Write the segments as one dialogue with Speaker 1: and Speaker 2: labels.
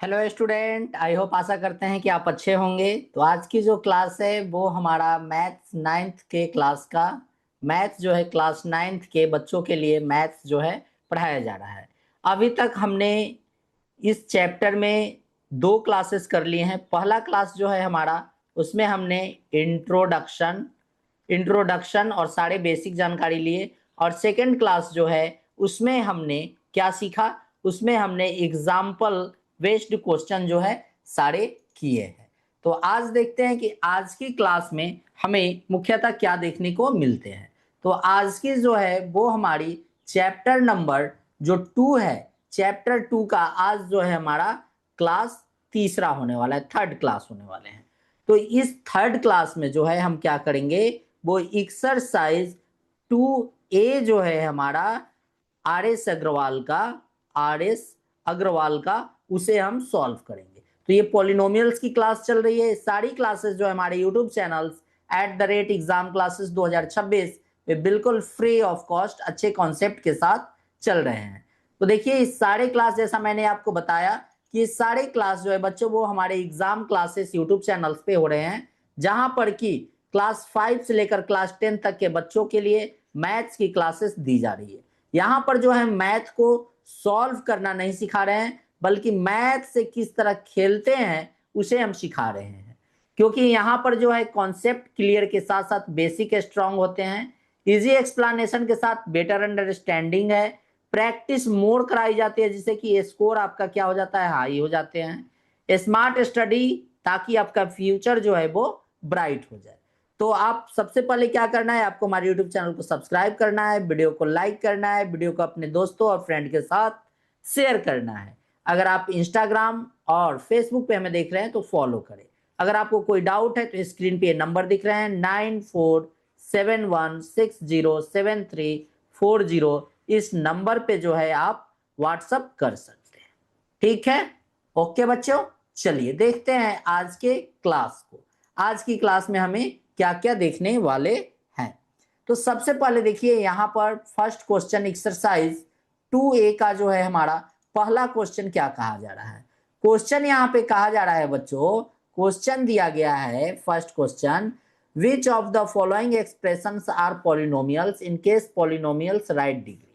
Speaker 1: Hello student, I hope आशा करते हैं कि आप अच्छे होंगे। तो आज की जो क्लास है वो हमारा मैथ्स नाइन्थ के क्लास का मैथ्स जो है क्लास नाइन्थ के बच्चों के लिए मैथ्स जो है पढ़ाया जा रहा है। अभी तक हमने इस चैप्टर में दो क्लासेस कर लिए हैं। पहला क्लास जो है हमारा उसमें हमने इंट्रोडक्शन इंट्रोडक्शन और सारे बेसिक जानकारी लिए, और सेकंड क्लास जो है उसमें हमने क्या सीखा, उसमें हमने एग्जाम्पल बेस्ड क्वेश्चन जो है सारे किए हैं। तो आज देखते हैं कि आज की क्लास में हमें मुख्यतः क्या देखने को मिलते हैं। तो आज की जो है वो हमारी चैप्टर नंबर जो 2 है, चैप्टर 2 का आज जो है हमारा क्लास तीसरा होने वाला है, थर्ड क्लास होने वाले हैं। तो इस थर्ड क्लास में जो है हम क्या करेंगे, वो एक्सरसाइज 2A जो है हमारा आर एस अग्रवाल का उसे हम सॉल्व करेंगे। तो ये पॉलिनोमियल्स की क्लास चल रही है। सारी क्लासेस जो है हमारे यूट्यूब चैनल्स @एग्जाम क्लासेस 2026 पे बिल्कुल फ्री ऑफ कॉस्ट अच्छे कॉन्सेप्ट के साथ चल रहे हैं। तो देखिए इस सारे क्लास, जैसा मैंने आपको बताया कि सारे क्लास जो है बच्चों वो हमारे एग्जाम क्लासेस यूट्यूब चैनल्स पे हो रहे हैं, जहां पर कि क्लास 5 से लेकर क्लास 10 तक के बच्चों के लिए मैथ्स की क्लासेस दी जा रही है। यहाँ पर जो है मैथ को सॉल्व करना नहीं सिखा रहे हैं, बल्कि मैथ से किस तरह खेलते हैं उसे हम सिखा रहे हैं। क्योंकि यहाँ पर जो है कॉन्सेप्ट क्लियर के साथ साथ बेसिक स्ट्रांग होते हैं, इजी एक्सप्लेनेशन के साथ बेटर अंडरस्टैंडिंग है, प्रैक्टिस मोर कराई जाती है जिससे कि स्कोर आपका क्या हो जाता है, हाई हो जाते हैं, स्मार्ट स्टडी ताकि आपका फ्यूचर जो है वो ब्राइट हो जाए। तो आप सबसे पहले क्या करना है, आपको हमारे यूट्यूब चैनल को सब्सक्राइब करना है, वीडियो को लाइक करना है, वीडियो को अपने दोस्तों और फ्रेंड के साथ शेयर करना है। अगर आप इंस्टाग्राम और फेसबुक पे हमें देख रहे हैं तो फॉलो करें। अगर आपको कोई डाउट है तो स्क्रीन पे नंबर दिख रहे हैं 9471607340, इस नंबर पे जो है आप व्हाट्सअप कर सकते हैं। ठीक है, ओके बच्चों, चलिए देखते हैं आज के क्लास को। आज की क्लास में हमें क्या क्या देखने वाले हैं। तो सबसे पहले देखिए यहाँ पर फर्स्ट क्वेश्चन एक्सरसाइज 2A का जो है हमारा पहला क्वेश्चन क्या कहा जा रहा है। क्वेश्चन यहाँ पे कहा जा रहा है बच्चों, क्वेश्चन दिया गया है first question, which of the following expressions are polynomials in case polynomials right degree.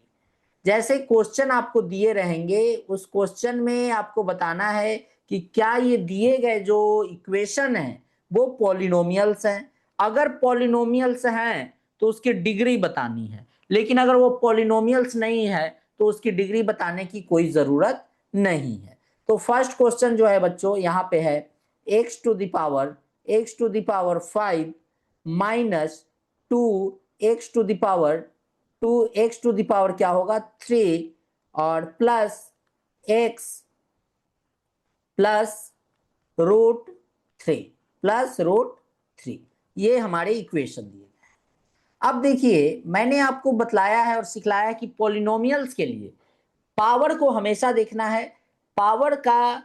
Speaker 1: जैसे क्वेश्चन आपको दिए रहेंगे उस क्वेश्चन में आपको बताना है कि क्या ये दिए गए जो इक्वेशन है वो पॉलिनोमियल्स हैं। अगर पॉलिनोमियल्स हैं तो उसकी डिग्री बतानी है, लेकिन अगर वो पॉलिनोमियल्स नहीं है तो उसकी डिग्री बताने की कोई जरूरत नहीं है। तो फर्स्ट क्वेश्चन जो है बच्चों यहाँ पे है x⁵ माइनस 2x⁵ क्या होगा 3 और प्लस x +√3 +√3, ये हमारे इक्वेशन दिए गए। अब देखिए मैंने आपको बतलाया है और सिखलाया है कि पॉलिनोमियल्स के लिए पावर को हमेशा देखना है। पावर का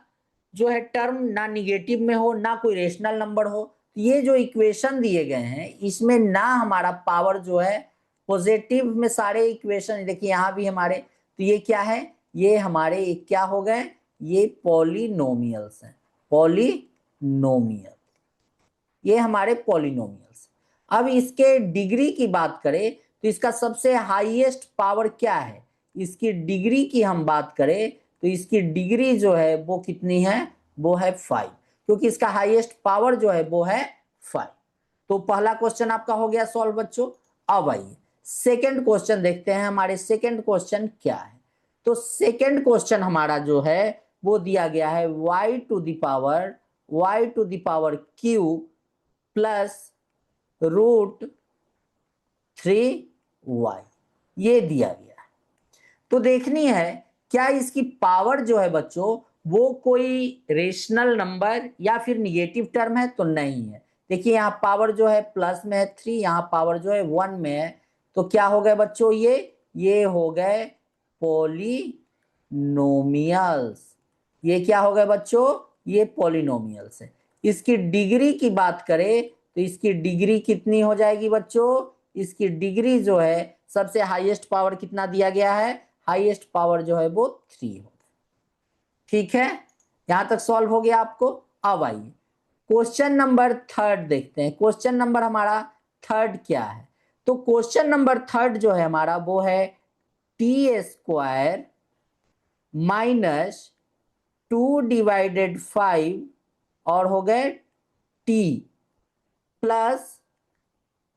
Speaker 1: जो है टर्म ना निगेटिव में हो ना कोई रेशनल नंबर हो। तो ये जो इक्वेशन दिए गए हैं इसमें ना हमारा पावर जो है पॉजिटिव में, सारे इक्वेशन देखिए यहाँ भी हमारे, तो ये क्या है, ये हमारे क्या हो गए, ये पॉलिनोमियल्स हैं, पॉलिनोमियल, ये हमारे पॉलिनोमियल्स। अब इसके डिग्री की बात करें तो इसका सबसे हाईएस्ट पावर क्या है, इसकी डिग्री की हम बात करें तो इसकी डिग्री जो है वो कितनी है, वो है 5, क्योंकि इसका हाईएस्ट पावर जो है वो है 5। तो पहला क्वेश्चन आपका हो गया सॉल्व बच्चों। अब आइए सेकंड क्वेश्चन देखते हैं, हमारे सेकंड क्वेश्चन क्या है। तो सेकंड क्वेश्चन हमारा जो है वो दिया गया है y⁵ +√3y, ये दिया गया है। तो देखनी है क्या इसकी पावर जो है बच्चों वो कोई रेशनल नंबर या फिर निगेटिव टर्म है, तो नहीं है। देखिए यहाँ पावर जो है प्लस में है 3, यहाँ पावर जो है 1 में है, तो क्या हो गए बच्चों, ये हो गए पॉलिनोमियल्स। ये क्या हो गए बच्चों, ये पॉलिनोमियल्स है। इसकी डिग्री की बात करें तो इसकी डिग्री कितनी हो जाएगी बच्चों, इसकी डिग्री जो है सबसे हाईएस्ट पावर कितना दिया गया है, हाईएस्ट पावर जो है वो 3 होगा। ठीक है, यहां तक सॉल्व हो गया आपको। अब आइए क्वेश्चन नंबर थर्ड देखते हैं। क्वेश्चन नंबर हमारा थर्ड क्या है? तो क्वेश्चन नंबर थर्ड जो है हमारा वो है टी स्क्वायर माइनस 2/5 और हो गए टी प्लस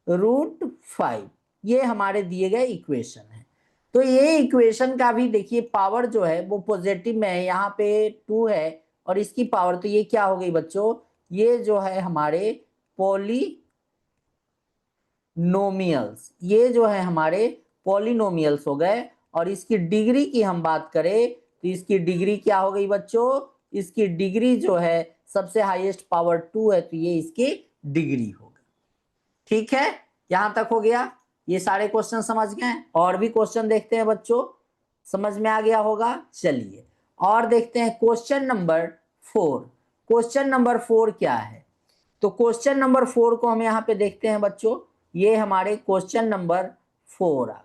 Speaker 1: √5, ये हमारे दिए गए इक्वेशन है। तो ये इक्वेशन का भी देखिए पावर जो है वो पॉजिटिव में है, यहाँ पे 2 है और इसकी पावर, तो ये क्या हो गई बच्चों, ये जो है हमारे पॉलिनोमियल्स, ये जो है हमारे पॉलिनोमियल्स हो गए। और इसकी डिग्री की हम बात करें तो इसकी डिग्री क्या हो गई बच्चों, इसकी डिग्री जो है सबसे हाईएस्ट पावर 2 है, तो ये इसकी डिग्री हो गई। ठीक है, यहां तक हो गया। ये सारे क्वेश्चन समझ गए। और भी क्वेश्चन देखते हैं बच्चों, समझ में आ गया होगा। चलिए और देखते हैं क्वेश्चन नंबर 4। क्वेश्चन नंबर 4 क्या है? तो क्वेश्चन नंबर 4 को हम यहाँ पे देखते हैं बच्चों। ये हमारे क्वेश्चन नंबर 4 आ।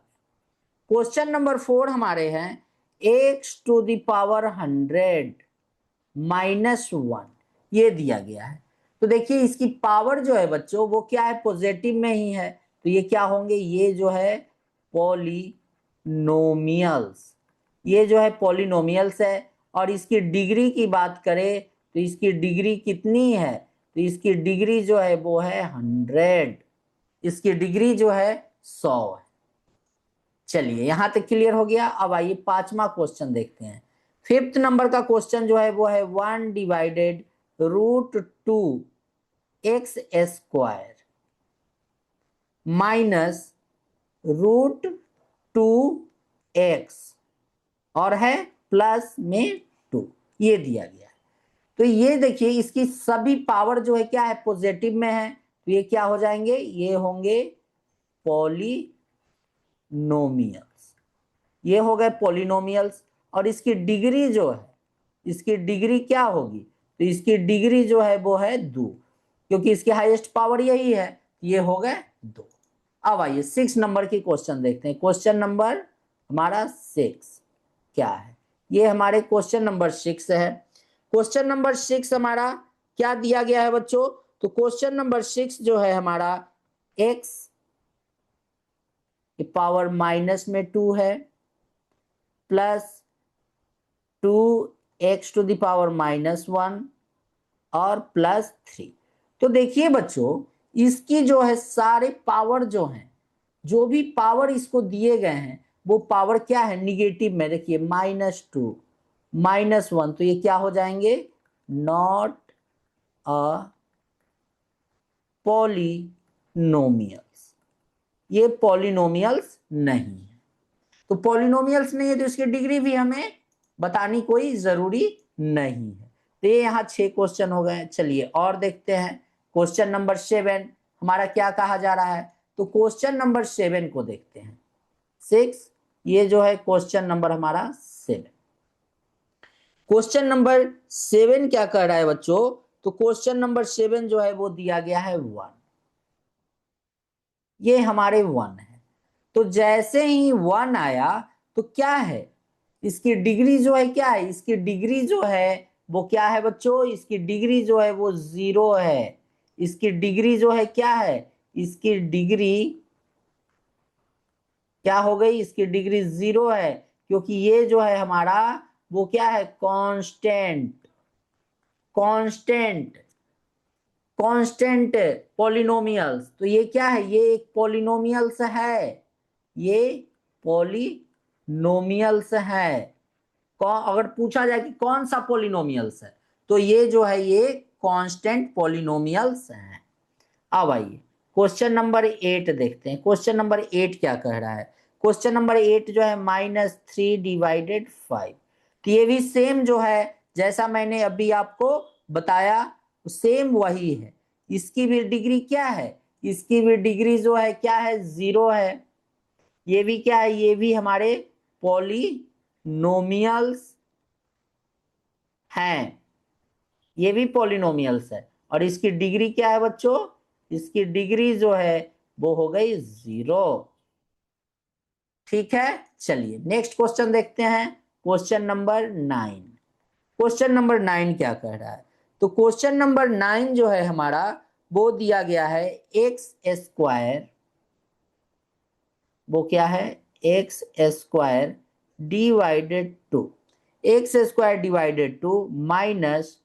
Speaker 1: क्वेश्चन नंबर 4 हमारे हैं x⁻100 -1, ये दिया गया है। तो देखिए इसकी पावर जो है बच्चों वो क्या है, पॉजिटिव में ही है, तो ये क्या होंगे, ये जो है पॉलिनोमियल्स, ये जो है पॉलिनोमियल्स है। और इसकी डिग्री की बात करें तो इसकी डिग्री कितनी है, तो इसकी डिग्री जो है वो है 100, इसकी डिग्री जो है 100 है। चलिए यहां तक क्लियर हो गया। अब आइए पांचवा क्वेश्चन देखते हैं। फिफ्थ नंबर का क्वेश्चन जो है वो है 1/√2x² -√2x और है प्लस में 2, ये दिया गया है। तो ये देखिए इसकी सभी पावर जो है क्या है, पॉजिटिव में है, तो ये क्या हो जाएंगे, ये होंगे पॉलिनोमियल्स, ये हो गए पॉलिनोमियल्स। और इसकी डिग्री जो है, इसकी डिग्री क्या होगी, तो इसकी डिग्री जो है वो है 2, क्योंकि इसकी हाईएस्ट पावर यही है, ये हो गए 2। अब आइए 6 नंबर की क्वेश्चन देखते हैं। क्वेश्चन नंबर हमारा 6 क्या है, ये हमारे क्वेश्चन नंबर 6 है। क्वेश्चन नंबर 6 हमारा क्या दिया गया है बच्चों, तो क्वेश्चन नंबर 6 जो है हमारा x की पावर -2 है प्लस 2x⁻1 और प्लस 3। तो देखिए बच्चों इसकी जो है सारे पावर जो हैं, जो भी पावर इसको दिए गए हैं वो पावर क्या है, निगेटिव में। देखिए -2 -1, तो ये क्या हो जाएंगे, नॉट अ पॉलिनोमियल्स, ये पॉलिनोमियल्स नहीं है। तो पॉलिनोमियल्स नहीं है तो इसकी डिग्री भी हमें बतानी कोई जरूरी नहीं है। तो ये यहाँ 6 क्वेश्चन हो गए। चलिए और देखते हैं क्वेश्चन नंबर 7 हमारा क्या कहा जा रहा है। तो क्वेश्चन नंबर 7 को देखते हैं। 6, ये जो है क्वेश्चन नंबर हमारा 7। क्वेश्चन नंबर 7 क्या कह रहा है बच्चों, तो क्वेश्चन नंबर 7 जो है वो दिया गया है 1, ये हमारे 1 है। तो जैसे ही 1 आया तो क्या है, इसकी डिग्री जो है क्या है, इसकी डिग्री जो है वो क्या है बच्चों, इसकी डिग्री जो है वो 0 है। इसकी डिग्री जो है क्या है, इसकी डिग्री क्या हो गई, इसकी डिग्री 0 है, क्योंकि ये जो है हमारा वो क्या है, कांस्टेंट, कांस्टेंट, कांस्टेंट पॉलिनोमियल्स। तो ये क्या है, ये एक पॉलिनोमियल्स है, ये पॉलिनोमियल्स है। अगर पूछा जाए कि कौन सा पॉलिनोमियल्स है, तो ये जो है ये कांस्टेंट पॉलिनोमियल्स है। अब आइए क्वेश्चन नंबर 8 देखते हैं। क्वेश्चन नंबर 8 क्या कह रहा है, क्वेश्चन नंबर 8 जो है -3/5। तो ये भी सेम जो है जैसा मैंने अभी आपको बताया सेम वही है। इसकी भी डिग्री क्या है, इसकी भी डिग्री जो है क्या है, 0 है। ये भी क्या है, ये भी हमारे पॉलिनोमियल्स हैं, ये भी पॉलिनोमियल्स है। और इसकी डिग्री क्या है बच्चों, इसकी डिग्री जो है वो हो गई 0। ठीक है, चलिए नेक्स्ट क्वेश्चन देखते हैं। Question number 9। क्वेश्चन नंबर 9 क्या कह रहा है? तो क्वेश्चन नंबर 9 जो है हमारा वो दिया गया है एक्स स्क्वायर, वो क्या है? X square divided two, x square divided two minus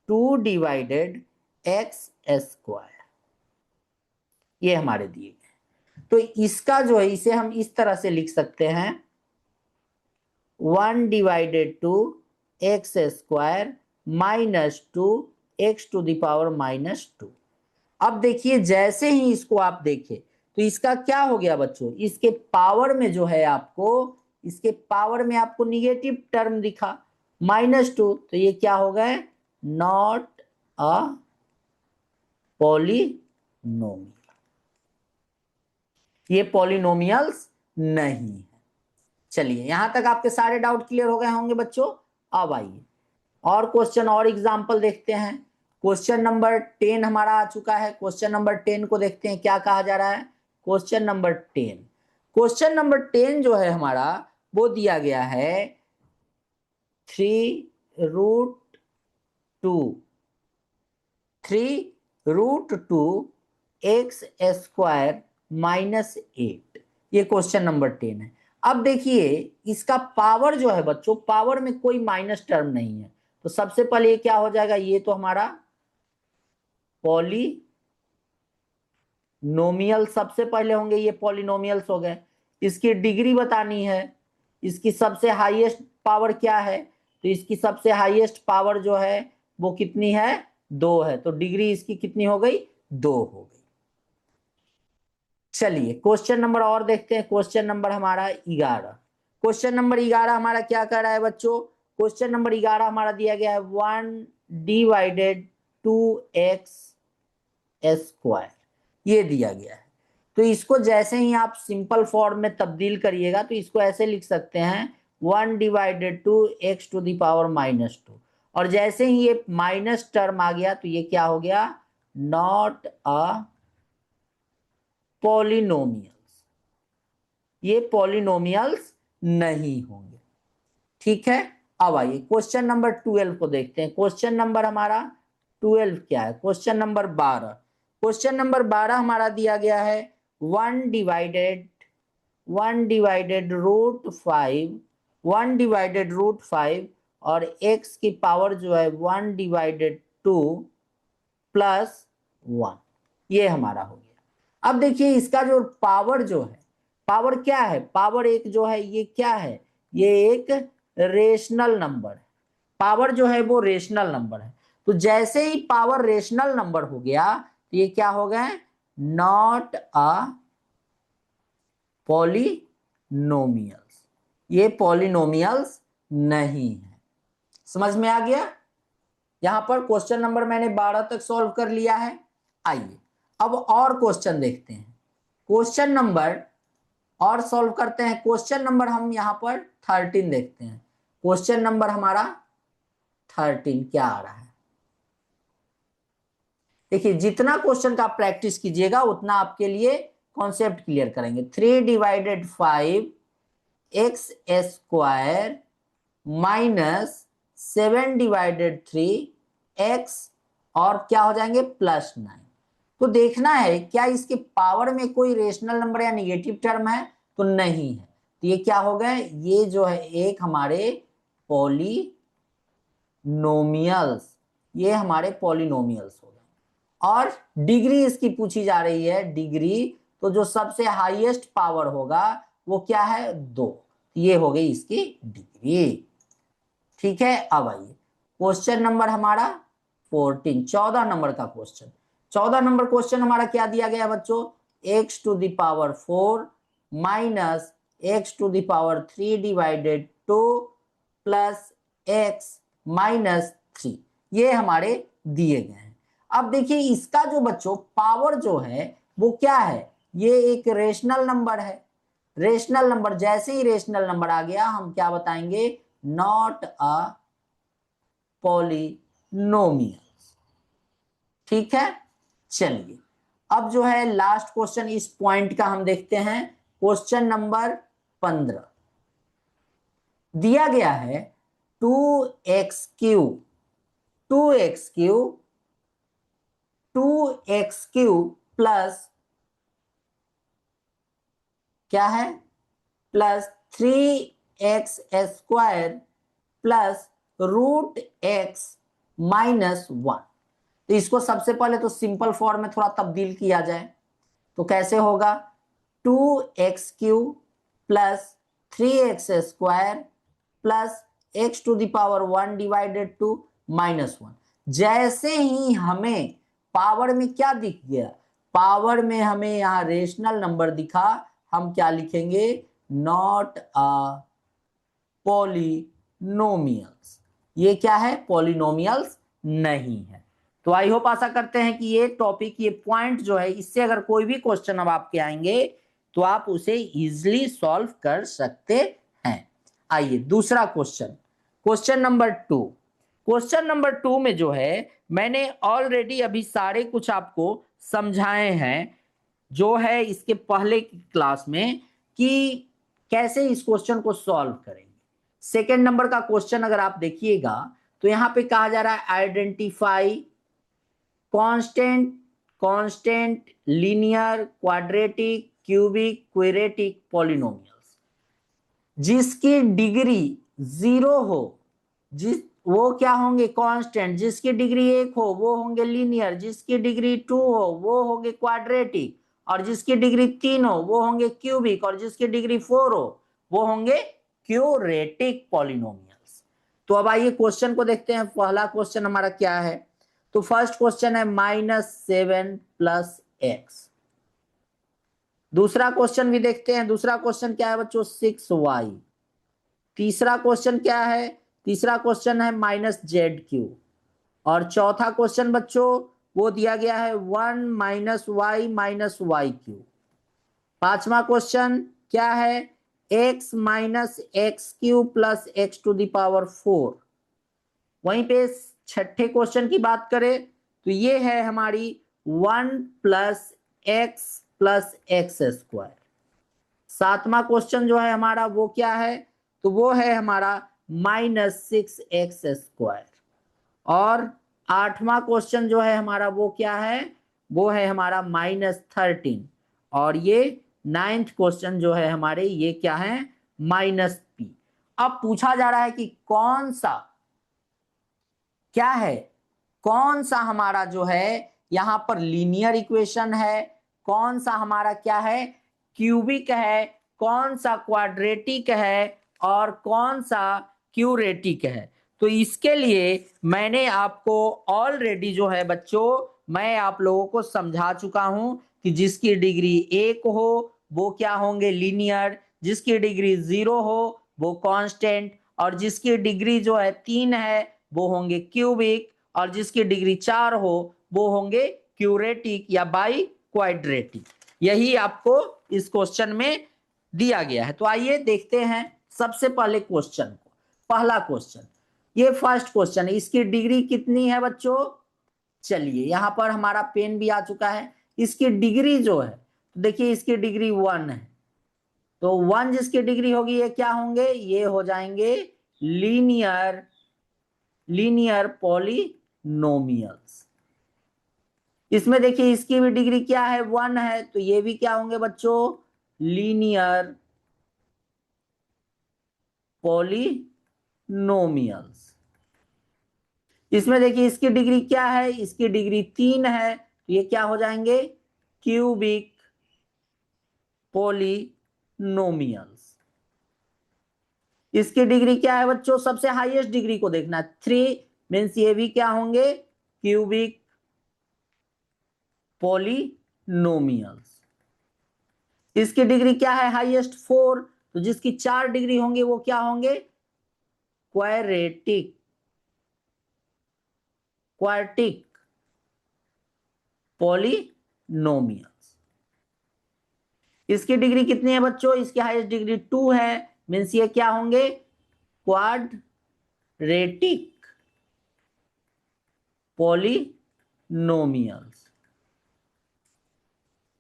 Speaker 1: 2 divided x square, ये हमारे दिए गए। तो इसका जो है इसे हम इस तरह से लिख सकते हैं 1 divided two x square minus 2 x to the power minus 2। अब देखिए जैसे ही इसको आप देखें तो इसका क्या हो गया बच्चों, इसके पावर में जो है आपको, इसके पावर में आपको निगेटिव टर्म दिखा -2, तो ये क्या हो गए? नॉट अ पॉलिनोमियल, ये पॉलिनोमियल्स नहीं है। चलिए यहां तक आपके सारे डाउट क्लियर हो गए होंगे बच्चों। अब आइए और क्वेश्चन और एग्जांपल देखते हैं। क्वेश्चन नंबर 10 हमारा आ चुका है। क्वेश्चन नंबर 10 को देखते हैं क्या कहा जा रहा है। क्वेश्चन नंबर 10, क्वेश्चन नंबर 10 जो है हमारा वो दिया गया है 3√2 एक्स स्क्वायर -8, ये क्वेश्चन नंबर 10 है। अब देखिए इसका पावर जो है बच्चों, पावर में कोई माइनस टर्म नहीं है, तो सबसे पहले ये क्या हो जाएगा, ये तो हमारा पॉलिनोमियल सबसे पहले होंगे, ये पॉलिनोमियल्स हो गए। इसकी डिग्री बतानी है, इसकी सबसे हाईएस्ट पावर क्या है, तो इसकी सबसे हाईएस्ट पावर जो है वो कितनी है? 2 है, तो डिग्री इसकी कितनी हो गई? 2 हो गई। चलिए क्वेश्चन नंबर और देखते हैं। क्वेश्चन नंबर हमारा 11, क्वेश्चन नंबर 11 हमारा क्या कर रहा है बच्चों? क्वेश्चन नंबर 11 हमारा दिया गया है 1 डिवाइडेड 2x स्क्वायर, ये दिया गया है। तो इसको जैसे ही आप सिंपल फॉर्म में तब्दील करिएगा तो इसको ऐसे लिख सकते हैं 1 divided two x to the power -2, और जैसे ही ये माइनस टर्म आ गया तो ये क्या हो गया? नॉट अ पॉलिनोमियल्स, ये पॉलिनोमियल्स नहीं होंगे। ठीक है, अब आइए क्वेश्चन नंबर 12 को देखते हैं। क्वेश्चन नंबर हमारा 12 क्या है? क्वेश्चन नंबर 12, क्वेश्चन नंबर 12 हमारा दिया गया है 1 डिवाइडेड √5, 1 डिवाइडेड √5 और x की पावर जो है 1 डिवाइडेड 2 प्लस 1, ये हमारा हो गया। अब देखिए इसका जो पावर जो है, पावर क्या है? पावर एक जो है ये क्या है? ये एक रेशनल नंबर है। पावर जो है वो रेशनल नंबर है, तो जैसे ही पावर रेशनल नंबर हो गया तो ये क्या हो गए? नॉट अ पॉलिनोमियल्स, ये पॉलिनोमियल्स नहीं है। समझ में आ गया? यहां पर क्वेश्चन नंबर मैंने 12 तक सॉल्व कर लिया है। आइए अब और क्वेश्चन देखते हैं। क्वेश्चन नंबर और सॉल्व करते हैं। क्वेश्चन नंबर हम यहां पर 13 देखते हैं। क्वेश्चन नंबर हमारा 13 क्या आ रहा है? देखिए जितना क्वेश्चन का आप प्रैक्टिस कीजिएगा उतना आपके लिए कॉन्सेप्ट क्लियर करेंगे। 3 divided 5 x square -7 divided 3 x और क्या हो जाएंगे? +9। तो देखना है क्या इसके पावर में कोई रेशनल नंबर या निगेटिव टर्म है, तो नहीं है, तो ये क्या हो गए? ये जो है एक हमारे पॉलिनोमियल्स, ये हमारे पॉलिनोमियल्स हो गए। और डिग्री इसकी पूछी जा रही है, डिग्री, तो जो सबसे हाईएस्ट पावर होगा वो क्या है? 2, ये हो गई इसकी डिग्री। ठीक है, अब आइए क्वेश्चन नंबर हमारा 14, 14 नंबर का क्वेश्चन। 14 नंबर क्वेश्चन हमारा क्या दिया गया बच्चों? x to the power 4 minus x to the power 3 divided 2 plus x -3, ये हमारे दिए गए हैं। अब देखिए इसका जो बच्चों पावर जो है वो क्या है? ये एक रेशनल नंबर है। रेशनल नंबर, जैसे ही रेशनल नंबर आ गया हम क्या बताएंगे? Not a polynomials. ठीक है, चलिए अब जो है लास्ट क्वेश्चन इस पॉइंट का हम देखते हैं। क्वेश्चन नंबर 15 दिया गया है 2x³ 2x³ प्लस क्या है, प्लस 3x² प्लस √x-1। तो इसको सबसे पहले तो सिंपल फॉर्म में थोड़ा तब्दील किया जाए तो कैसे होगा, 2x³ plus 3x² plus x⁻1 divided to -1। जैसे ही हमें पावर में क्या दिख गया, पावर में हमें यहाँ रेशनल नंबर दिखा, हम क्या लिखेंगे, नॉट अ पॉलिनोमियल्स। ये क्या है, पॉलिनोमियल्स नहीं है। तो आई होप आशा करते हैं कि ये टॉपिक, ये पॉइंट जो है, इससे अगर कोई भी क्वेश्चन अब आपके आएंगे तो आप उसे इजीली सॉल्व कर सकते हैं। आइए दूसरा question, question number 2। Question number 2 में जो है मैंने ऑलरेडी अभी सारे कुछ आपको समझाए हैं जो है इसके पहले की क्लास में कि कैसे इस क्वेश्चन को सॉल्व करेंगे। सेकेंड नंबर का क्वेश्चन अगर आप देखिएगा तो यहां पे कहा जा रहा है identify constant linear quadratic cubic quartic polynomials जिसकी डिग्री 0 हो, जिस वो क्या होंगे, कांस्टेंट। जिसकी डिग्री 1 हो वो होंगे लीनियर, जिसकी डिग्री 2 हो वो होंगे क्वाड्रेटिक, और जिसकी डिग्री 3 हो वो होंगे क्यूबिक, और जिसकी डिग्री 4 हो वो होंगे क्यूरेटिक पॉलिनोमियल्स। तो अब आइए क्वेश्चन को देखते हैं। पहला क्वेश्चन हमारा क्या है, तो फर्स्ट क्वेश्चन है -7 + x। दूसरा क्वेश्चन भी देखते हैं। दूसरा क्वेश्चन क्या है बच्चों, 6y। तीसरा क्वेश्चन क्या है, तीसरा क्वेश्चन है -z³। और चौथा क्वेश्चन बच्चों वो दिया गया है 1 - y-y³। पांचवा क्वेश्चन क्या है, x - x³ प्लस x⁴। वहीं पे छठे क्वेश्चन की बात करें तो ये है हमारी 1 + x + x²। सातवां क्वेश्चन जो है हमारा वो क्या है, तो वो है हमारा -6x²। और आठवां क्वेश्चन जो है हमारा वो क्या है, वो है हमारा -13। और ये नाइन्थ क्वेश्चन जो है हमारे ये क्या है, -p। अब पूछा जा रहा है कि कौन सा क्या है, कौन सा हमारा जो है यहां पर लीनियर इक्वेशन है, कौन सा हमारा क्या है, क्यूबिक है, कौन सा क्वाड्रेटिक है, और कौन सा क्यूरेटिक है। तो इसके लिए मैंने आपको ऑलरेडी जो है बच्चों, मैं आप लोगों को समझा चुका हूं कि जिसकी डिग्री 1 हो वो क्या होंगे, लीनियर, जिसकी डिग्री 0 हो वो कांस्टेंट, और जिसकी डिग्री जो है 3 है वो होंगे क्यूबिक, और जिसकी डिग्री 4 हो वो होंगे क्यूरेटिक या बाई क्वाड्रेटिक। यही आपको इस क्वेश्चन में दिया गया है। तो आइए देखते हैं सबसे पहले क्वेश्चन को। पहला क्वेश्चन, ये फर्स्ट क्वेश्चन है, इसकी डिग्री कितनी है बच्चों, चलिए यहां पर हमारा पेन भी आ चुका है। इसकी डिग्री जो है, तो देखिए इसकी डिग्री 1 है, तो 1 जिसकी डिग्री होगी ये क्या होंगे, ये हो जाएंगे लीनियर पॉलिनोमियल्स। इसमें देखिए इसकी भी डिग्री क्या है, 1 है, तो ये भी क्या होंगे बच्चों, लीनियर पॉलिनोमियल्स। इसमें देखिए इसकी डिग्री क्या है, इसकी डिग्री 3 है, तो ये क्या हो जाएंगे, क्यूबिक पॉलिनोमियल्स। इसकी डिग्री क्या है बच्चों, सबसे हाईएस्ट डिग्री को देखना, 3 मीन्स ये भी क्या होंगे, क्यूबिक पॉलिनोमियल्स। इसकी डिग्री क्या है, हाईएस्ट 4, तो जिसकी 4 डिग्री होंगे वो क्या होंगे, क्वाड्रेटिक पॉलिनोमियल्स। इसकी डिग्री कितनी है बच्चों, इसकी हाईएस्ट डिग्री 2 है, मीन्स ये क्या होंगे, क्वाड्रेटिक पॉलिनोमियल्स।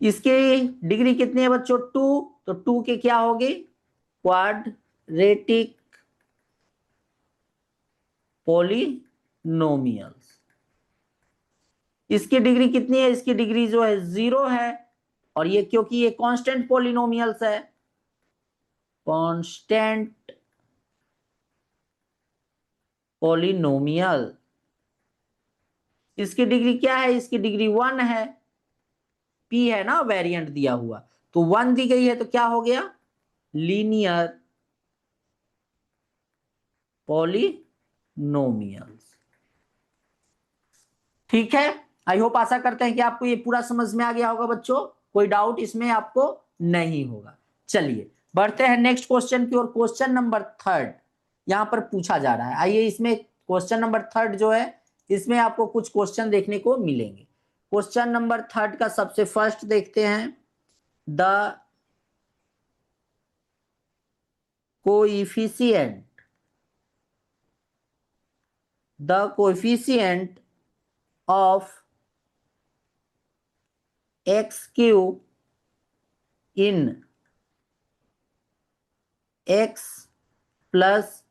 Speaker 1: इसकी डिग्री कितनी है बच्चों, 2, तो 2 के क्या होगी, क्वाड्रेटिक पॉलिनोमियल्स। इसकी डिग्री कितनी है? इसकी डिग्री जो है 0 है, और ये क्योंकि ये कांस्टेंट पॉलिनोमियल्स है, कांस्टेंट पॉलिनोमियल, इसकी डिग्री क्या है? इसकी डिग्री 1 है। पी है ना वेरिएंट दिया हुआ, तो 1 दी गई है, तो क्या हो गया? Linear polynomials. ठीक है, आई होप, आशा करते हैं कि आपको ये पूरा समझ में आ गया होगा बच्चों, कोई डाउट इसमें आपको नहीं होगा। चलिए बढ़ते हैं नेक्स्ट क्वेश्चन की ओर। क्वेश्चन नंबर 3 यहां पर पूछा जा रहा है। आइए, इसमें क्वेश्चन नंबर 3 जो है, इसमें आपको कुछ क्वेश्चन देखने को मिलेंगे। क्वेश्चन नंबर 3 का सबसे फर्स्ट देखते हैं। The coefficient of x cube in x plus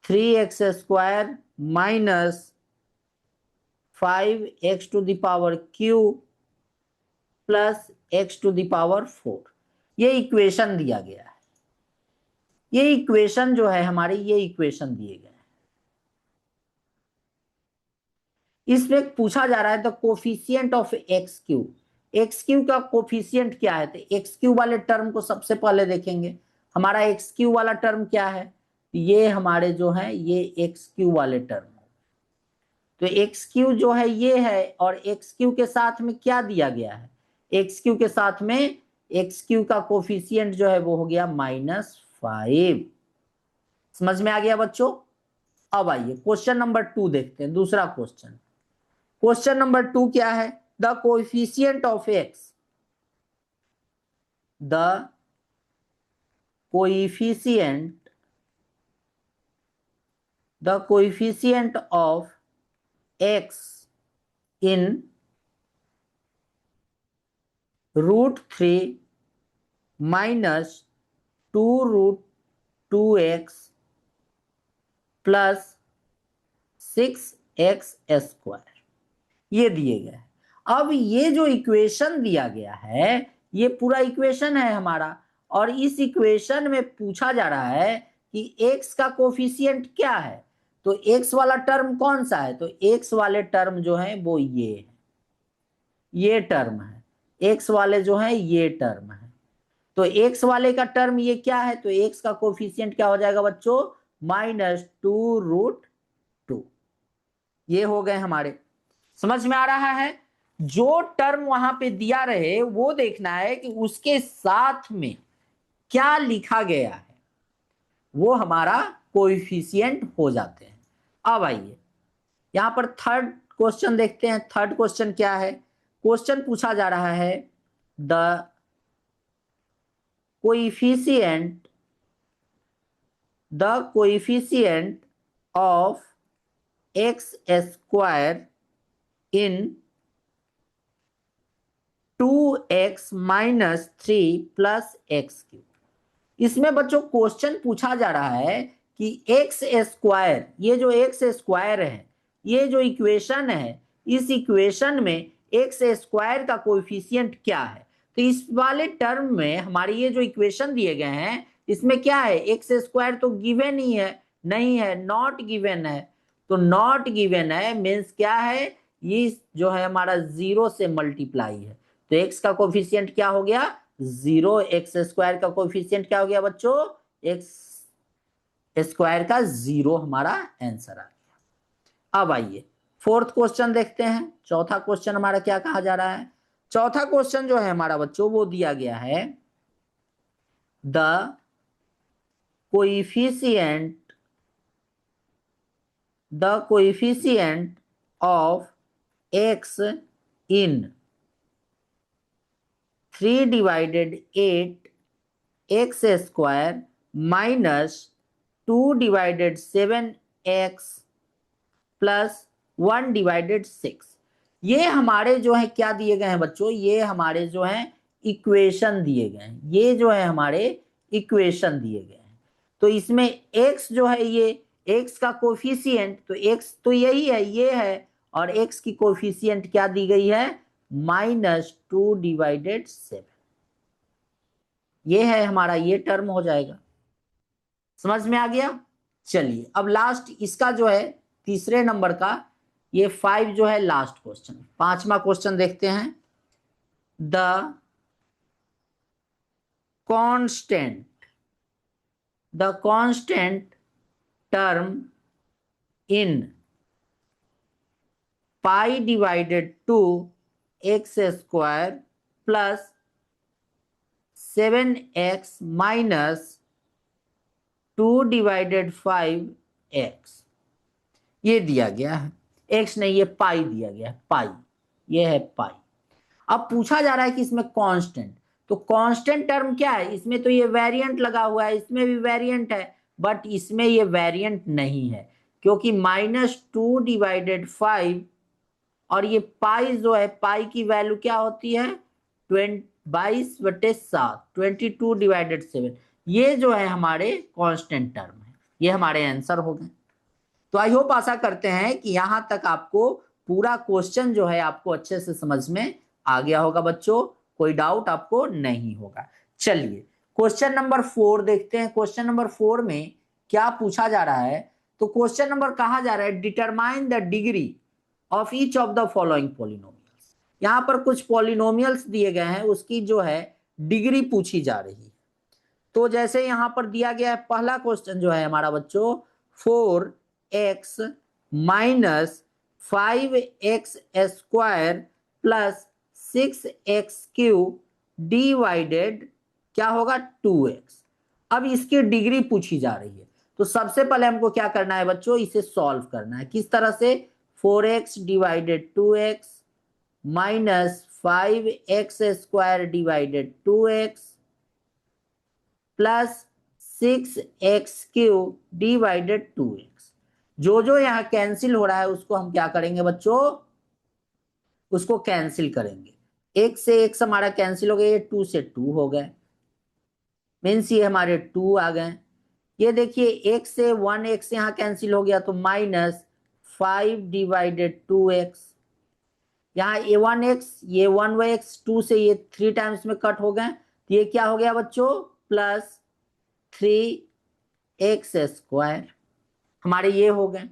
Speaker 1: 3x square minus 5x to the power q plus x to the power 4, ये इक्वेशन दिया गया है। ये इक्वेशन जो है हमारे, ये इक्वेशन दिए गए हैं। इसमें पूछा जा रहा है the coefficient of x cube. X cube का कोफिशिएंट क्या है? तो एक्स क्यूब वाले टर्म को सबसे पहले देखेंगे। हमारा एक्स क्यूब वाला टर्म क्या है? ये हमारे जो है, ये एक्स क्यूब वाले टर्म। तो एक्स क्यू जो है ये है, और एक्स क्यू के साथ में क्या दिया गया है? एक्स क्यू के साथ में एक्स क्यू का कोफिशिएंट जो है वो हो गया -5। समझ में आ गया बच्चों? अब आइए क्वेश्चन नंबर 2 देखते हैं, दूसरा क्वेश्चन। क्वेश्चन नंबर 2 क्या है? The coefficient of x, the coefficient of x in √3 minus 2√2x plus 6x square, ये दिए गए। अब ये जो इक्वेशन दिया गया है, ये पूरा इक्वेशन है हमारा, और इस इक्वेशन में पूछा जा रहा है कि x का कोफिशिएंट क्या है। तो x वाला टर्म कौन सा है? तो x वाले टर्म जो है वो ये टर्म है। x वाले जो है ये टर्म है। तो x वाले का टर्म ये क्या है? तो x का कोफिशिएंट क्या हो जाएगा बच्चों? -2√2। ये हो गए हमारे। समझ में आ रहा है? जो टर्म वहां पे दिया रहे वो देखना है कि उसके साथ में क्या लिखा गया है, वो हमारा कोएफिशिएंट हो जाते हैं। अब आइए यहां पर थर्ड क्वेश्चन देखते हैं। थर्ड क्वेश्चन क्या है? क्वेश्चन पूछा जा रहा है the coefficient of x square in 2x minus 3 plus x cube. इसमें बच्चों क्वेश्चन पूछा जा रहा है कि एक्स स्क्वायर, ये जो एक्स स्क्वायर है, ये जो इक्वेशन है, इस इक्वेशन में एक्स स्क्वायर का कोएफिशिएंट क्या है। तो इस वाले टर्म में हमारी ये जो इक्वेशन दिए गए हैं, इसमें क्या है? एक्स स्क्वायर तो गिवन ही है, नहीं है, नॉट गिवन है। तो नॉट गिवन है मीन्स क्या है? ये जो है हमारा 0 से मल्टीप्लाई है, तो एक्स का कोफिशिएंट क्या हो गया? 0। एक्स स्क्वायर का कोफिशिएंट क्या हो गया बच्चों? एक्स स्क्वायर का 0 हमारा आंसर आ गया। अब आइए फोर्थ क्वेश्चन देखते हैं। चौथा क्वेश्चन हमारा क्या कहा जा रहा है? चौथा क्वेश्चन जो है हमारा बच्चों, वो दिया गया है the coefficient of x in 3/8 x square minus 2/7x plus 1/6। ये हमारे जो है क्या दिए गए हैं बच्चों? ये हमारे जो है इक्वेशन दिए गए हैं। ये जो है हमारे इक्वेशन दिए गए हैं। तो इसमें x जो है, ये x का कोफिशिएंट, तो x तो यही है, ये है, और x की कोफिशिएंट क्या दी गई है, -2/7। ये है हमारा, ये टर्म हो जाएगा। समझ में आ गया। चलिए अब लास्ट इसका जो है तीसरे नंबर का, ये 5 जो है लास्ट क्वेश्चन, 5वां क्वेश्चन देखते हैं। The constant term in π/2x² plus 7x minus 2/5x ये दिया गया है। x नहीं, ये पाई दिया गया है, पाई, ये है पाई। अब पूछा जा रहा है कि इसमें कांस्टेंट, तो कांस्टेंट टर्म क्या है, इसमें तो ये वेरिएंट लगा हुआ है, इसमें भी वेरिएंट है, बट इसमें ये वेरिएंट नहीं है, क्योंकि -2/5 और ये पाई जो है, पाई की वैल्यू क्या होती है, 22/7, 22/7, ये जो है हमारे कांस्टेंट टर्म है। ये हमारे आंसर हो गए। तो आई होप आशा करते हैं कि यहां तक आपको पूरा क्वेश्चन जो है आपको अच्छे से समझ में आ गया होगा बच्चों, कोई डाउट आपको नहीं होगा। चलिए क्वेश्चन नंबर 4 देखते हैं। क्वेश्चन नंबर 4 में क्या पूछा जा रहा है, तो क्वेश्चन नंबर कहा जा रहा है determine the degree of each of the following polynomials. यहां पर कुछ पॉलिनोमियल्स दिए गए हैं, उसकी जो है डिग्री पूछी जा रही है। तो जैसे यहां पर दिया गया है, पहला क्वेश्चन जो है हमारा बच्चों, 4x minus 5x² plus 6x³ divided क्या होगा, 2x। अब इसकी डिग्री पूछी जा रही है, तो सबसे पहले हमको क्या करना है बच्चों, इसे सॉल्व करना है। किस तरह से, 4x divided 2x minus 5x² divided 2x plus 6x³ divided 2x। जो जो यहाँ कैंसिल हो रहा है उसको हम क्या करेंगे बच्चों, उसको कैंसिल करेंगे। x से x हमारा कैंसिल हो गया, ये 2 से 2 हो गए, मीन्स ये हमारे 2 आ गए। ये देखिए x से 1x यहाँ कैंसिल हो गया, तो -5/2x। यहाँ ये 1x, ये 1x, 2 से ये 3 टाइम्स में कट हो गए, तो ये क्या हो गया बच्चों, प्लस 3x² हमारे ये हो गए।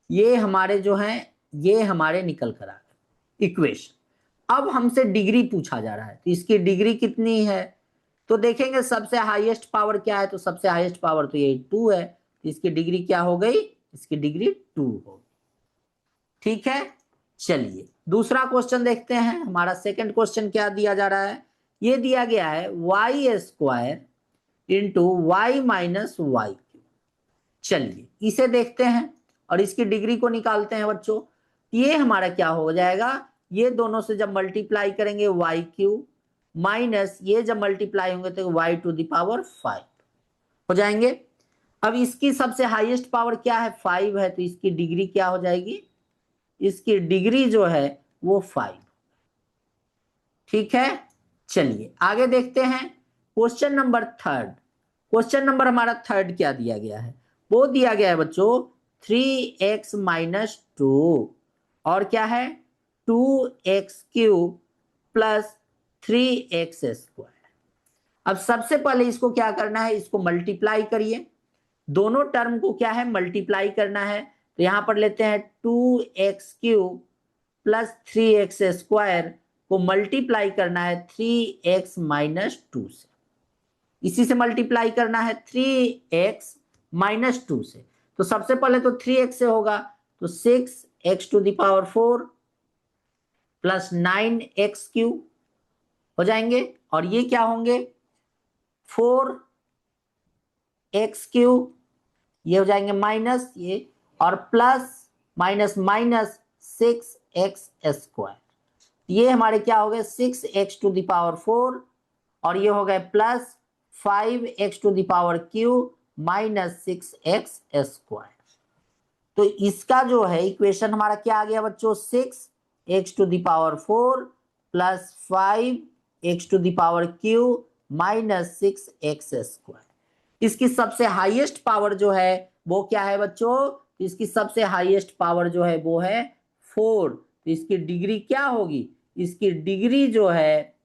Speaker 1: ये हमारे जो हैं, ये हमारे निकल कर आ गए इक्वेशन। अब हमसे डिग्री पूछा जा रहा है, तो इसकी डिग्री कितनी है, तो देखेंगे सबसे हाईएस्ट पावर क्या है, तो सबसे हाईएस्ट पावर तो ये 2 है, तो इसकी डिग्री क्या हो गई, इसकी डिग्री 2 हो गई। ठीक है। चलिए दूसरा क्वेश्चन देखते हैं। हमारा सेकंड क्वेश्चन क्या दिया जा रहा है, ये दिया गया है y² into y minus y। चलिए इसे देखते हैं और इसकी डिग्री को निकालते हैं बच्चों। ये हमारा क्या हो जाएगा, ये दोनों से जब मल्टीप्लाई करेंगे y³ माइनस ये जब मल्टीप्लाई होंगे तो y⁵ हो जाएंगे। अब इसकी सबसे हाईएस्ट पावर क्या है, 5 है, तो इसकी डिग्री क्या हो जाएगी, इसकी डिग्री जो है वो 5। ठीक है। चलिए आगे देखते हैं question number third. Question number हमारा थर्ड क्या दिया गया है, वो दिया गया है बच्चों 3x माइनस 2 और क्या है 2x³ प्लस 3x²। अब सबसे पहले इसको क्या करना है, इसको मल्टीप्लाई करिए, दोनों टर्म को क्या है मल्टीप्लाई करना है। तो यहां पर लेते हैं 2x³ प्लस 3x² को मल्टीप्लाई करना है 3x माइनस 2 से, इसी से मल्टीप्लाई करना है 3x माइनस 2 से। तो सबसे पहले तो 3x से होगा, तो 6x⁴ प्लस 9x³ हो जाएंगे, और ये क्या होंगे 4x³, ये हो जाएंगे माइनस ये, और प्लस माइनस माइनस 6x²। ये हमारे क्या हो गए 6x⁴ और ये हो गए प्लस 5x³ माइनस 6x²। तो इसका जो है इक्वेशन हमारा क्या आ गया बच्चों, 6x⁴ plus 5x³ minus 6x²। इसकी सबसे हाईएस्ट पावर जो है वो क्या है बच्चों, इसकी सबसे हाईएस्ट पावर जो है वो है 4, तो इसकी डिग्री क्या होगी, इसकी डिग्री जो है,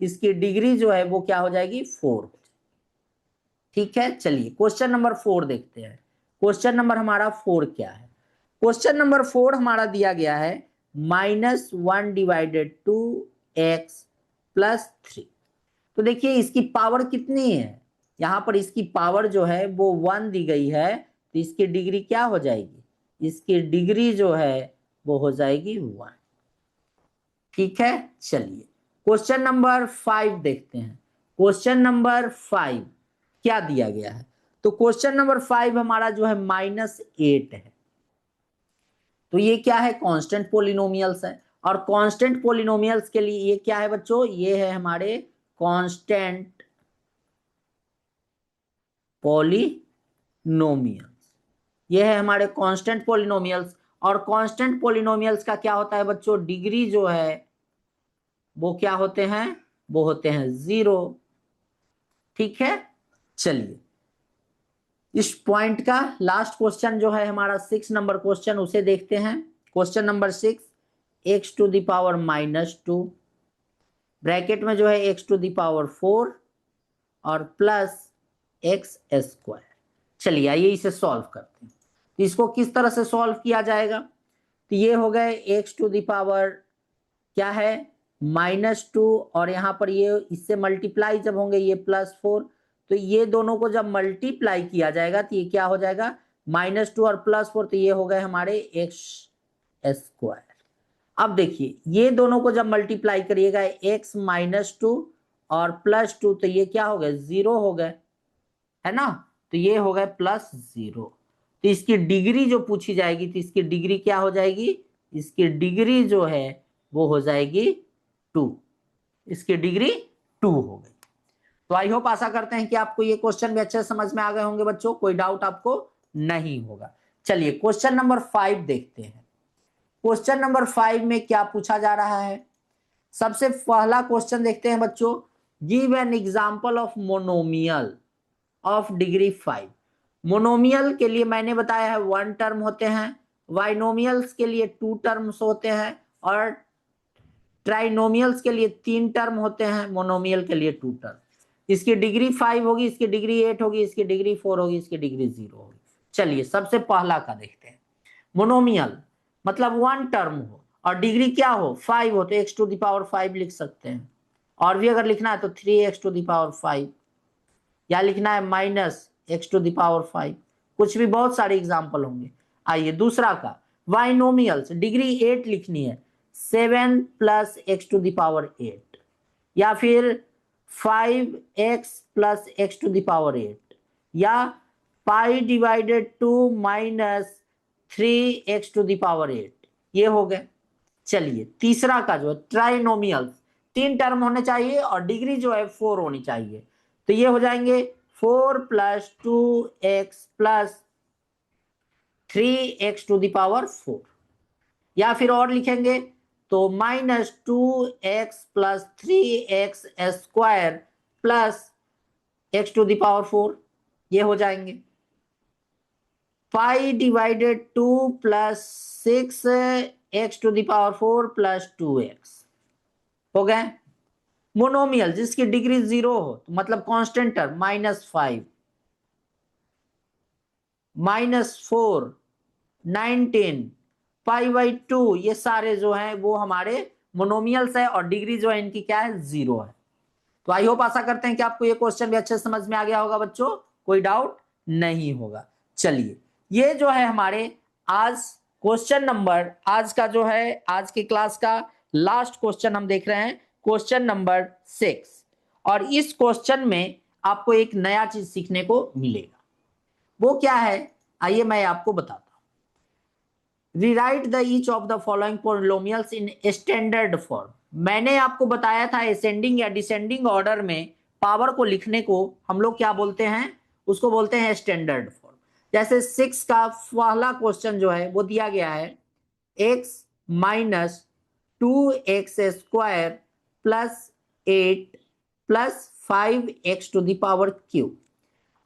Speaker 1: इसकी डिग्री जो है वो क्या हो जाएगी 4। ठीक है, चलिए क्वेश्चन नंबर 4 देखते हैं। क्वेश्चन नंबर हमारा 4 क्या है। क्वेश्चन नंबर 4 हमारा दिया गया है -1 डिवाइडेड टू एक्स प्लस 3। तो देखिए इसकी पावर कितनी है, यहां पर इसकी पावर जो है वो 1 दी गई है, तो इसकी डिग्री क्या हो जाएगी, इसकी डिग्री जो है वो हो जाएगी 1। ठीक है, चलिए क्वेश्चन नंबर 5 देखते हैं। क्वेश्चन नंबर 5 क्या दिया गया है। तो क्वेश्चन नंबर 5 हमारा जो है -8 है। तो ये क्या है, कांस्टेंट पोलिनोमियल्स है, और कांस्टेंट पोलिनोमियल्स के लिए ये क्या है बच्चों, ये है हमारे कांस्टेंट पोलिनोमियल्स। ये है हमारे कांस्टेंट पोलिनोमियल्स, और कांस्टेंट पोलिनोमियल्स का क्या होता है बच्चों, डिग्री जो है वो क्या होते हैं, वो होते हैं 0। ठीक है, चलिए इस पॉइंट का लास्ट क्वेश्चन जो है हमारा 6 नंबर क्वेश्चन, उसे देखते हैं। Question number 6, x to the power -2 bracket में जो है x टू द पावर 4 और प्लस एक्स स्क्वायर। चलिए आइए इसे सॉल्व करते हैं। तो इसको किस तरह से सॉल्व किया जाएगा, तो ये हो गए x टू द पावर क्या है -2, और यहाँ पर ये इससे मल्टीप्लाई जब होंगे ये +4, तो ये दोनों को जब मल्टीप्लाई किया जाएगा तो ये क्या हो जाएगा -2 और +4, तो ये हो गए हमारे एक्स स्क्वायर। अब देखिए ये दोनों को जब मल्टीप्लाई करिएगा x -2 और +2, तो ये क्या हो गए 0 हो गए, है ना, तो ये हो गए +0। तो इसकी डिग्री जो पूछी जाएगी तो इसकी डिग्री क्या हो जाएगी, इसकी डिग्री जो है वो हो जाएगी 2। इसकी डिग्री 2 हो गई। तो आई होप आशा करते हैं कि आपको ये क्वेश्चन भी अच्छे समझ में आ गए होंगे बच्चों, कोई डाउट आपको नहीं होगा। चलिए क्वेश्चन नंबर 5 देखते हैं। क्वेश्चन नंबर 5 में क्या पूछा जा रहा है। सबसे पहला क्वेश्चन देखते हैं बच्चों, give an example of monomial of degree 5। Monomial के लिए मैंने बताया है 1 टर्म होते हैं, बाइनोमियल्स के लिए 2 टर्म्स होते हैं, और ट्राइनोमियल्स के लिए 3 टर्म होते हैं, मोनोमियल के लिए 2 टर्म। इसकी डिग्री 5 होगी, इसकी डिग्री 8 होगी, इसकी डिग्री 4 होगी, इसकी डिग्री 0 होगी। चलिए सबसे पहला का देखते हैं। मोनोमियल मतलब 1 टर्म हो और डिग्री क्या हो 5 हो, तो x टू द पावर 5 लिख सकते हैं, और भी अगर लिखना है तो 3x टू द पावर 5, या लिखना है -x टू द पावर 5, कुछ भी, बहुत सारे एग्जाम्पल होंगे। आइए दूसरा का, बाइनोमियल्स डिग्री 8 लिखनी है, 7 + x टू द पावर 8, या फिर 5x + x to the power 8, या π/2 - 3x टू द पावर 8, ये हो गए। चलिए तीसरा का जो है ट्राइनोमियल्स, 3 टर्म होने चाहिए और डिग्री जो है 4 होनी चाहिए, तो ये हो जाएंगे 4 + 2x + 3x to the power 4, या फिर और लिखेंगे तो -2x + 3x square plus x to the power 4, ये हो जाएंगे। π/2 + 6x to the power 4 + 2x हो गए। मोनोमियल जिसकी डिग्री 0 हो, तो मतलब कांस्टेंट टर्म, -5 -4 19 π/2, ये सारे जो हैं वो हमारे मोनोमियल्स है, और डिग्री जो है इनकी क्या है 0 है। तो आई होप आशा करते हैं कि आपको ये क्वेश्चन भी अच्छे समझ में आ गया होगा बच्चों, कोई डाउट नहीं होगा। चलिए ये जो है हमारे आज क्वेश्चन नंबर, आज का जो है आज की क्लास का लास्ट क्वेश्चन हम देख रहे हैं, क्वेश्चन नंबर 6, और इस क्वेश्चन में आपको एक नया चीज सीखने को मिलेगा। वो क्या है, आइए मैं आपको बताता हूं। Rewrite the each of the following polynomials in standard form. मैंने आपको बताया था असेंडिंग या डिसेंडिंग ऑर्डर में पावर को लिखने को हम लोग क्या बोलते हैं, उसको बोलते हैं स्टैंडर्ड फॉर्म। जैसे 6 का पहला क्वेश्चन जो है वो दिया गया है x - 2x² + 8 + 5x to the power q।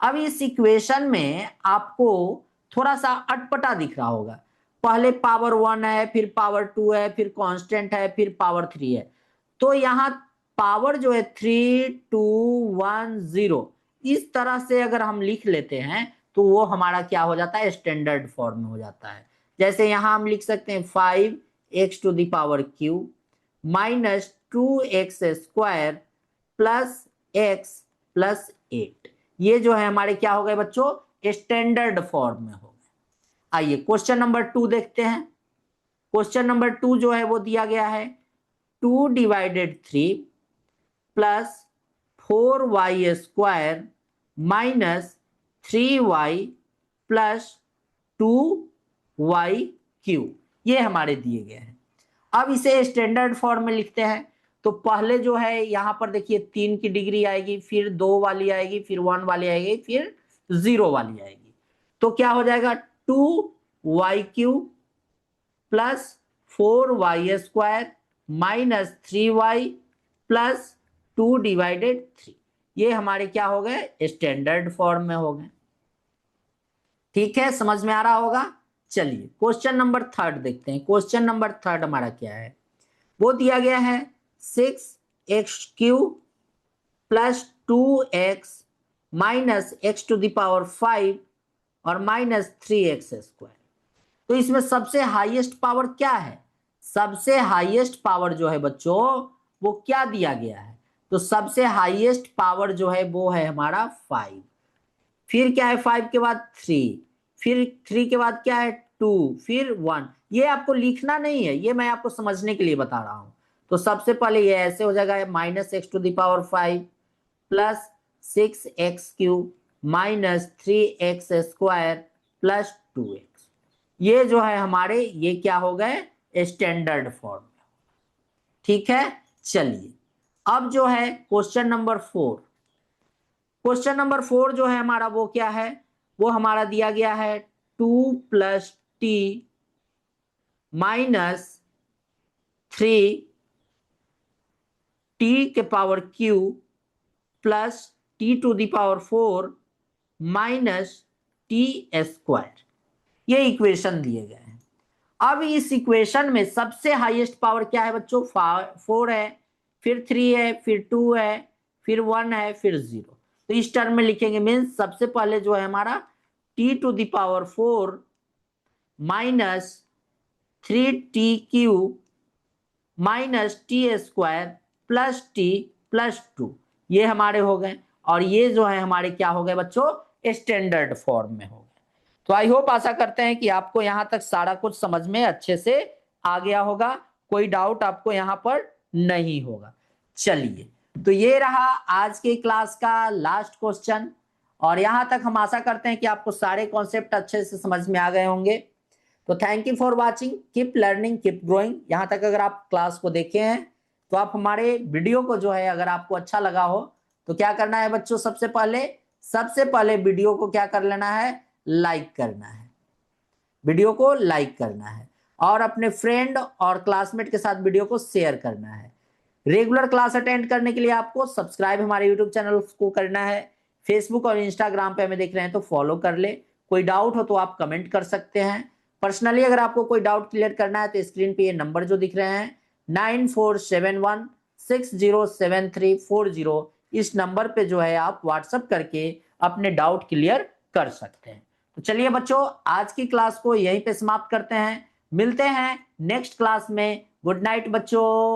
Speaker 1: अब इस इक्वेशन में आपको थोड़ा सा अटपटा दिख रहा होगा, पहले पावर 1 है, फिर पावर 2 है, फिर कांस्टेंट है, फिर पावर 3 है। तो यहाँ पावर जो है 3 2 1 0 इस तरह से अगर हम लिख लेते हैं तो वो हमारा क्या हो जाता है, स्टैंडर्ड फॉर्म में हो जाता है। जैसे यहाँ हम लिख सकते हैं 5x⁻³ minus 2x² plus x plus 8। ये जो है हमारे क्या हो गए बच्चों, स्टैंडर्ड फॉर्म में हो गए। आइए क्वेश्चन नंबर 2 देखते हैं। क्वेश्चन नंबर 2 जो है वो दिया गया है 2/3 plus 4y² minus 3y plus 2y³। ये हमारे दिए गए हैं। अब इसे स्टैंडर्ड फॉर्म में लिखते हैं। तो पहले जो है यहां पर देखिए 3 की डिग्री आएगी, फिर 2 वाली आएगी, फिर 1 वाली आएगी, फिर 0 वाली आएगी। तो क्या हो जाएगा 2y³ plus 4y² minus 3y plus 2/3। ये हमारे क्या हो गए, स्टैंडर्ड फॉर्म में हो गए। ठीक है, समझ में आ रहा होगा। चलिए क्वेश्चन नंबर 3 देखते हैं। क्वेश्चन नंबर 3 हमारा क्या है, वो दिया गया है 6x³ plus 2x minus x⁵ और माइनस 3x²। तो इसमें सबसे हाईएस्ट पावर क्या है, सबसे हाईएस्ट पावर जो है बच्चों वो क्या दिया गया है, तो सबसे हाईएस्ट पावर जो है वो है हमारा 5। फिर क्या है 5 के बाद 3, फिर 3 के बाद क्या है 2, फिर 1। ये आपको लिखना नहीं है, ये मैं आपको समझने के लिए बता रहा हूं। तो सबसे पहले ये ऐसे हो जाएगा minus x⁵ plus 6x³ minus 3x² plus 2x। ये जो है हमारे ये क्या हो गए, स्टैंडर्ड फॉर्म। ठीक है, चलिए अब जो है क्वेश्चन नंबर 4। क्वेश्चन नंबर 4 जो है हमारा वो क्या है, वो हमारा दिया गया है 2 + t minus 3 t³ plus t⁴ minus t²। ये इक्वेशन दिए गए हैं। अब इस इक्वेशन में सबसे हाईएस्ट पावर क्या है बच्चों, 4 है, फिर 3 है, फिर 2 है, फिर 1 है, फिर 0। तो इस टर्म में लिखेंगे, मीन्स सबसे पहले जो है हमारा t⁴ minus 3t³ minus t² plus t plus 2 ये हमारे हो गए। और ये जो है हमारे क्या हो गए बच्चों, स्टैंडर्ड फॉर्म में हो गए। तो आई होप, आशा करते हैं कि आपको यहां तक सारा कुछ समझ में अच्छे से आ गया होगा, कोई डाउट आपको यहां पर नहीं होगा। चलिए, तो ये रहा आज के क्लास का लास्ट क्वेश्चन। और यहां तक हम आशा करते हैं कि आपको सारे कॉन्सेप्ट अच्छे से समझ में आ गए होंगे। तो thank you for watching, keep learning, keep growing. यहां तक अगर आप क्लास को देखे हैं तो आप हमारे वीडियो को जो है अगर आपको अच्छा लगा हो तो क्या करना है बच्चों, सबसे पहले वीडियो को क्या कर लेना है, लाइक करना है। वीडियो को लाइक करना है और अपने फ्रेंड और क्लासमेट के साथ वीडियो को शेयर करना है। रेगुलर क्लास अटेंड करने के लिए आपको सब्सक्राइब हमारे यूट्यूब चैनल को करना है। फेसबुक और इंस्टाग्राम पे हमें देख रहे हैं तो फॉलो कर ले। कोई डाउट हो तो आप कमेंट कर सकते हैं। पर्सनली अगर आपको कोई डाउट क्लियर करना है तो स्क्रीन पे ये नंबर जो दिख रहे हैं 9471607340, इस नंबर पे जो है आप व्हाट्सएप करके अपने डाउट क्लियर कर सकते हैं। तो चलिए बच्चों, आज की क्लास को यहीं पे समाप्त करते हैं। मिलते हैं नेक्स्ट क्लास में। गुड नाइट बच्चों।